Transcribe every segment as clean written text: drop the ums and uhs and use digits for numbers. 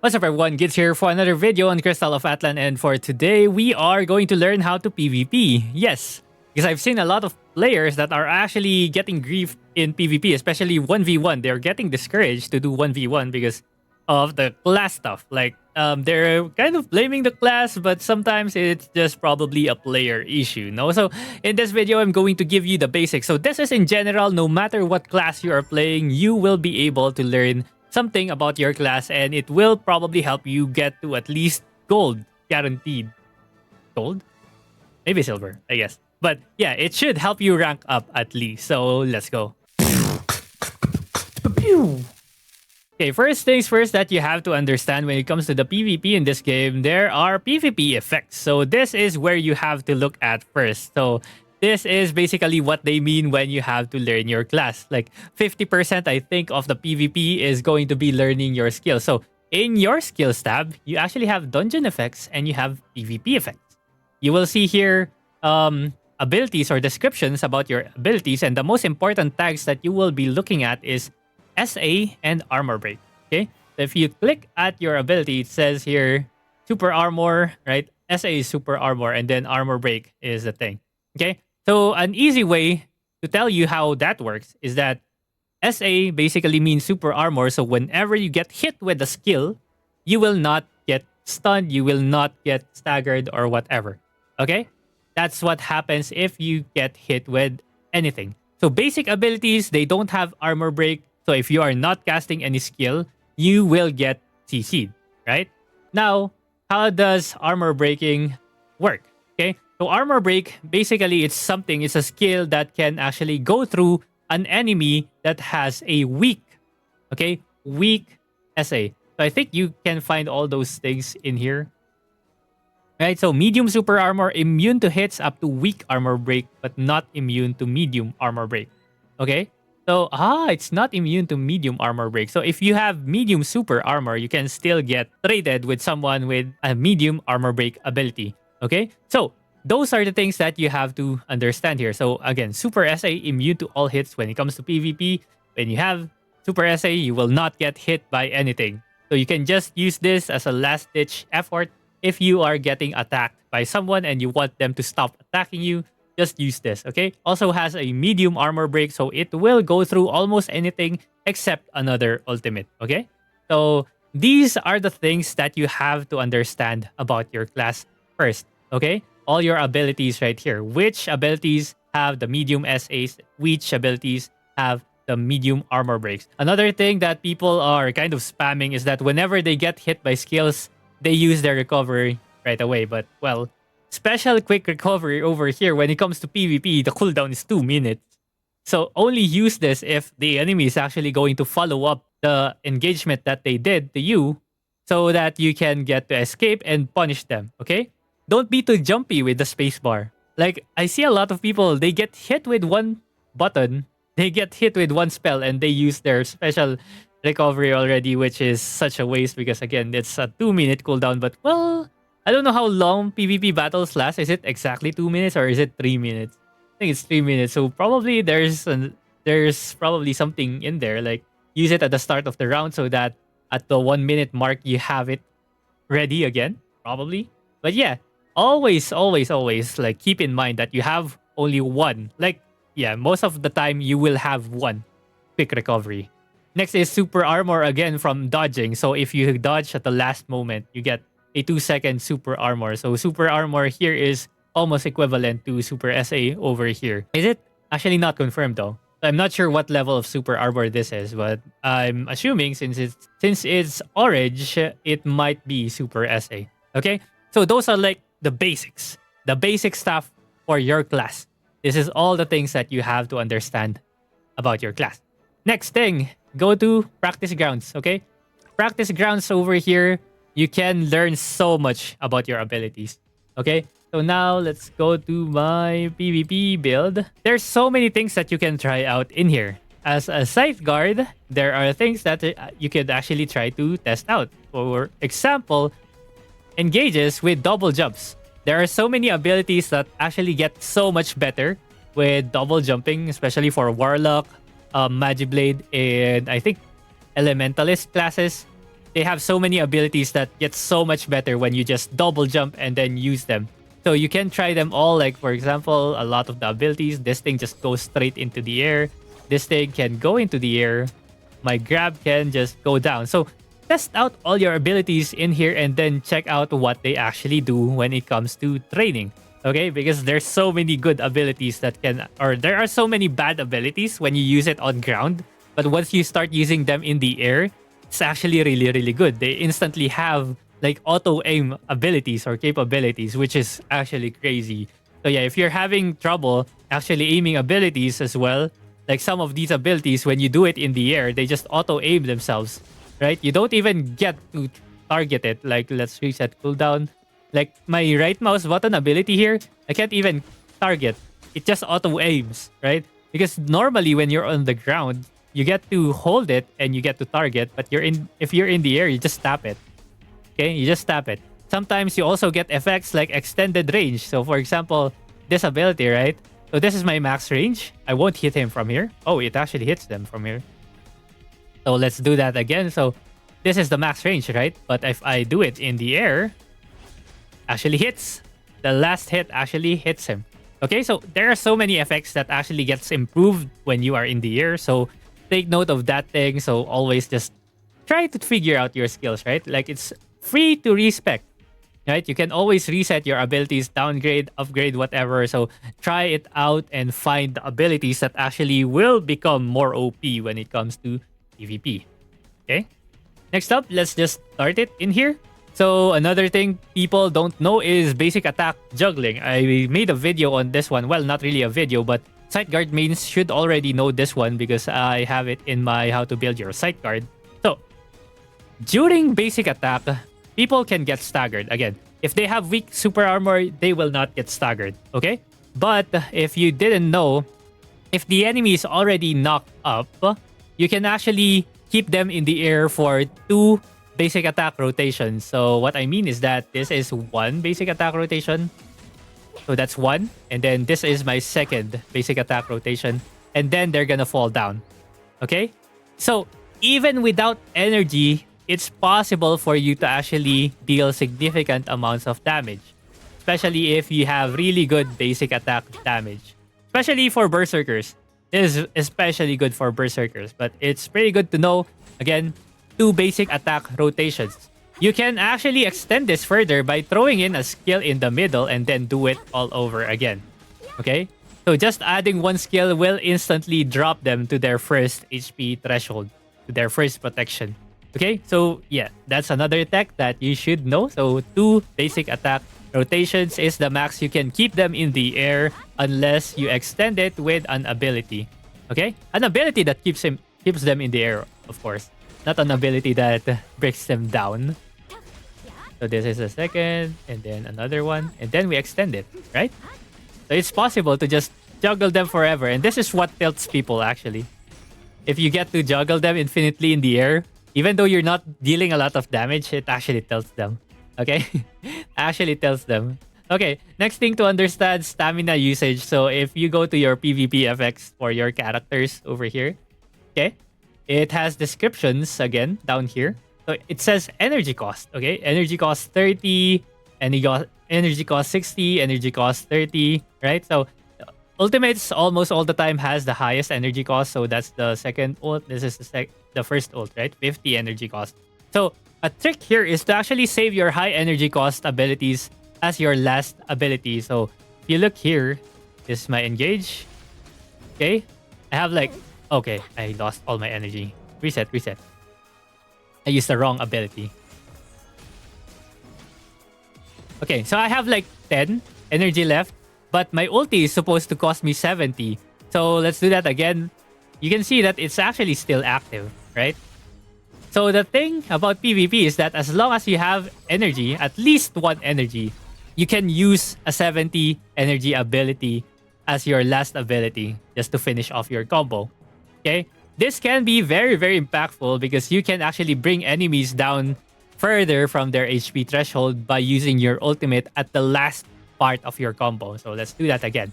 What's up everyone, Gids here for another video on Crystal of Atlan, and for today we are going to learn how to PvP. Yes, because I've seen a lot of players that are actually getting grief in PvP, especially 1v1. They're getting discouraged to do 1v1 because of the class stuff. They're kind of blaming the class, but sometimes it's just probably a player issue, no? So in this video, I'm going to give you the basics. So this is in general, no matter what class you are playing, you will be able to learn something about your class, and it will probably help you get to at least gold, guaranteed. Gold? Maybe silver, I guess. But yeah, it should help you rank up at least. So let's go. Okay, first things first that you have to understand when it comes to the PvP in this game, there are PvP effects. So this is where you have to look at first. So this is basically what they mean when you have to learn your class. Like 50% I think of the PvP is going to be learning your skills. So in your skills tab, you actually have dungeon effects and you have PvP effects. You will see here abilities or descriptions about your abilities, and the most important tags that you will be looking at is SA and armor break. Okay, so if you click at your ability, it says here super armor, right? SA is super armor, and then armor break is the thing. Okay, so an easy way to tell you how that works is that SA basically means super armor. So whenever you get hit with a skill, you will not get stunned, you will not get staggered or whatever. Okay, that's what happens if you get hit with anything. So basic abilities, they don't have armor break. So if you are not casting any skill, you will get CC'd, right? Now, how does armor breaking work? Okay, so armor break, basically it's a skill that can actually go through an enemy that has a weak SA. So I think you can find all those things in here. Right, so medium super armor, immune to hits up to weak armor break, but not immune to medium armor break. Okay, so it's not immune to medium armor break. So if you have medium super armor, you can still get traded with someone with a medium armor break ability. Okay, so those are the things that you have to understand here. So again, super SA, immune to all hits when it comes to PvP. When you have super SA, you will not get hit by anything. So you can just use this as a last ditch effort. If you are getting attacked by someone and you want them to stop attacking you, just use this, okay? Also has a medium armor break, so it will go through almost anything except another ultimate, okay? So these are the things that you have to understand about your class first, okay? All your abilities right here. Which abilities have the medium SAs? Which abilities have the medium armor breaks? Another thing that people are kind of spamming is that whenever they get hit by skills, they use their recovery right away. But, well, special quick recovery over here, when it comes to PvP, the cooldown is 2 minutes. So only use this if the enemy is actually going to follow up the engagement that they did to you so that you can get to escape and punish them, okay? Don't be too jumpy with the spacebar. Like, I see a lot of people, they get hit with one button, they get hit with one spell, and they use their special recovery already, which is such a waste because, again, it's a 2-minute cooldown. But, well, I don't know how long PvP battles last. Is it exactly 2 minutes or is it 3 minutes? I think it's 3 minutes. So probably there's probably something in there. Like, use it at the start of the round so that at the 1 minute mark you have it ready again, probably. But yeah, always like keep in mind that you have only one. Like, yeah, most of the time you will have one quick recovery. Next is super armor, again from dodging. So if you dodge at the last moment, you get a 2-second super armor. So super armor here is almost equivalent to super SA over here. Is it? Actually not confirmed though. I'm not sure what level of super armor this is, but I'm assuming since it's orange, it might be super SA. Okay? So those are like the basics. The basic stuff for your class. This is all the things that you have to understand about your class. Next thing, go to practice grounds, okay? Practice grounds over here, you can learn so much about your abilities, okay? So now let's go to my PvP build. There's so many things that you can try out in here. As a scythe guard, there are things that you could actually try to test out. For example, engages with double jumps. There are so many abilities that actually get so much better with double jumping, especially for Warlock, Magiblade, and I think Elementalist classes. they have so many abilities that get so much better when you just double jump and then use them. So you can try them all. Like, for example, a lot of the abilities, this thing just goes straight into the air. This thing can go into the air. My grab can just go down. So test out all your abilities in here and then check out what they actually do when it comes to training. Okay, because there's so many good abilities that can, or there are so many bad abilities when you use it on ground. But once you start using them in the air, it's actually really, really good. They instantly have like auto aim abilities or capabilities, which is actually crazy. So yeah, if you're having trouble actually aiming abilities as well, like some of these abilities, when you do it in the air, they just auto aim themselves, right? You don't even get to target it. Like, let's reset cooldown. Like my right mouse button ability here, I can't even target. It just auto aims, right? Because normally when you're on the ground, you get to hold it and you get to target, but if you're in the air, you just tap it. Okay, you just tap it. Sometimes you also get effects like extended range. So for example, this ability, right? So this is my max range. I won't hit him from here. Oh, it actually hits them from here. So let's do that again. So this is the max range, right? But if I do it in the air, actually hits. The last hit actually hits him. Okay, so there are so many effects that actually gets improved when you are in the air. So take note of that thing. So always just try to figure out your skills, right? Like it's free to respec, right? You can always reset your abilities, downgrade, upgrade, whatever. So try it out and find the abilities that actually will become more OP when it comes to PvP. Okay? Next up, let's just start it in here. So another thing people don't know is basic attack juggling. I made a video on this one. Well, not really a video, but sight guard mains should already know this one because I have it in my how to build your sight guard. So during basic attack, people can get staggered. Again, if they have weak super armor, they will not get staggered. Okay? But if you didn't know, if the enemy is already knocked up, you can actually keep them in the air for 2 basic attack rotations. So what I mean is that this is 1 basic attack rotation. So that's 1. And then this is my second basic attack rotation. And then they're gonna fall down. Okay? So even without energy, it's possible for you to actually deal significant amounts of damage. Especially if you have really good basic attack damage. Especially for berserkers. This is especially good for berserkers. But it's pretty good to know, again, 2 basic attack rotations. You can actually extend this further by throwing in a skill in the middle and then do it all over again. Okay? So just adding 1 skill will instantly drop them to their first HP threshold, to their first protection. Okay? So yeah, that's another tech that you should know. So 2 basic attack rotations is the max you can keep them in the air unless you extend it with an ability. Okay? An ability that keeps them in the air, of course. Not an ability that breaks them down. So this is a second, and then another one, and then we extend it, right? So it's possible to just juggle them forever, and this is what tilts people actually. If you get to juggle them infinitely in the air, even though you're not dealing a lot of damage, it actually tilts them. Okay? Actually tilts them. Okay, next thing to understand, stamina usage. So if you go to your PvP FX for your characters over here, okay? It has descriptions again down here. So it says energy cost. Okay, energy cost 30, energy cost 60, energy cost 30. Right. So ultimates almost all the time has the highest energy cost. So that's the second ult. This is the first ult. Right, 50 energy cost. So a trick here is to actually save your high energy cost abilities as your last ability. So if you look here, this is my engage. Okay, I have like. Okay, I lost all my energy. Reset. I used the wrong ability. Okay, so I have like 10 energy left, but my ulti is supposed to cost me 70. So let's do that again. You can see that it's actually still active, right? So the thing about PvP is that as long as you have energy, at least 1 energy, you can use a 70 energy ability as your last ability just to finish off your combo. Okay, this can be very, very impactful because you can actually bring enemies down further from their HP threshold by using your ultimate at the last part of your combo. So let's do that again.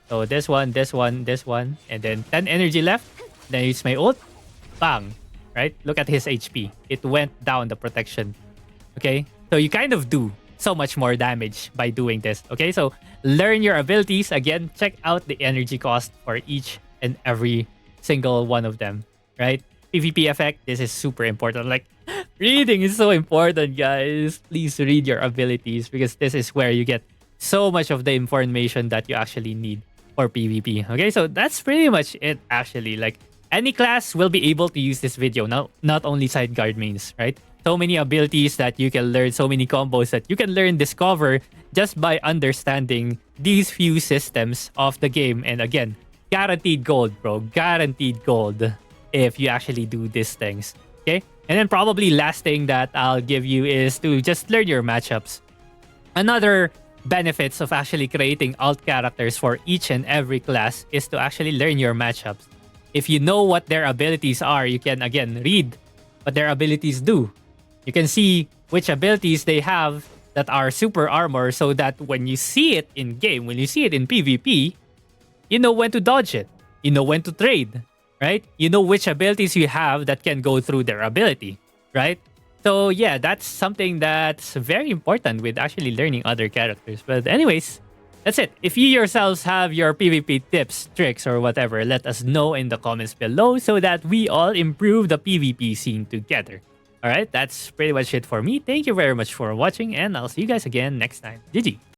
So this one, and then 10 energy left. Then use my ult. Bang. right? Look at his HP. It went down the protection. Okay? So you kind of do so much more damage by doing this. Okay? So learn your abilities. Again, check out the energy cost for each and every single one of them, right? PvP effect, this is super important. Like, reading is so important, guys. Please read your abilities because this is where you get so much of the information that you actually need for PvP. Okay, so that's pretty much it, actually. Like, any class will be able to use this video, not only side guard mains, right? So many abilities that you can learn, so many combos that you can learn, discover just by understanding these few systems of the game. And again, guaranteed gold, bro. Guaranteed gold if you actually do these things. Okay? And then probably last thing that I'll give you is to just learn your matchups. Another benefits of actually creating alt characters for each and every class is to actually learn your matchups. If you know what their abilities are, you can again read what their abilities do. You can see which abilities they have that are super armor so that when you see it in game, when you see it in PvP, you know when to dodge it. You know when to trade, right? You know which abilities you have that can go through their ability, right? So yeah, that's something that's very important with actually learning other characters. But anyways, that's it. If you yourselves have your PvP tips, tricks, or whatever, let us know in the comments below so that we all improve the PvP scene together. Alright, that's pretty much it for me. Thank you very much for watching, and I'll see you guys again next time. GG!